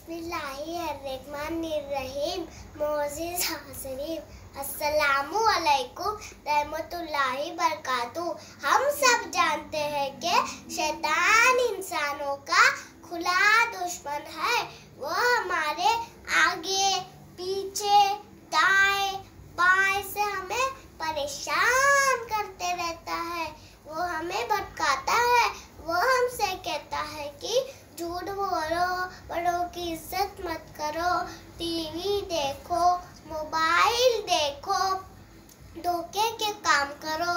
बिस्मिल्लाहिर्रहमानिर्रहीम। मोअज़्ज़िज़ हाज़िरीन, अस्सलामु अलैकुम रहमतुल्लाहि बरकातुहू। हम सब जानते हैं कि शैतान इंसानों का खुला दुश्मन है। वो हमारे आगे पीछे दाएं बाएं से हमें परेशान करते रहता है। वो हमें भटकाता है। वो हमसे कहता है कि झूठ बोलो, बड़ों की इज्जत मत करो, टीवी देखो, मोबाइल देखो, धोखे के काम करो,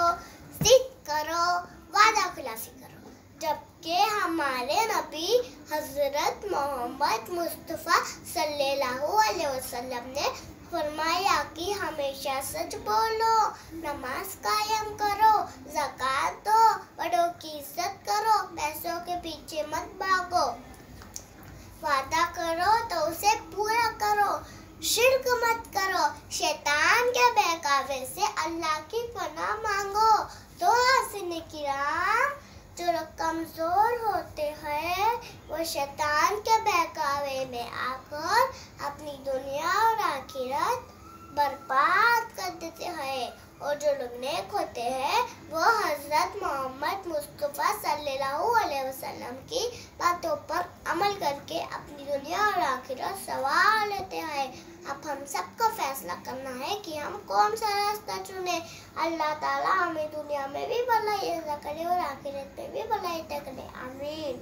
जिद करो, वादा खिलाफी करो। जबकि हमारे नबी हजरत मोहम्मद मुस्तफ़ा सल्लल्लाहु अलैहि वसल्लम ने फरमाया कि हमेशा सच बोलो, नमाज कायम करो, ज़कात दो, बड़ों की इज्जत करो, पैसों के पीछे मत भागो, वादा करो तो उसे पूरा करो, शिर्क मत करो, शैतान के बहकावे से अल्लाह की पनाह मांगो। तो हसीने किराम, जो लोग कमजोर होते हैं वो शैतान के बहकावे में आकर अपनी दुनिया और आखिरत बर्बाद कर देते हैं, और जो लोग नेक होते हैं वो हजरत मोहम्मद मुस्तफ़ा सल्लल्लाहु अलैहि वसल्लम की बातों पर अमल करके अपनी दुनिया और आखिरत संवार लेते हैं। अब हम सबको फैसला करना है कि हम कौन सा रास्ता चुने। अल्लाह ताला हमें दुनिया में भी भलाई अता करे और आखिरत में भी भलाई अता करे। आमीन।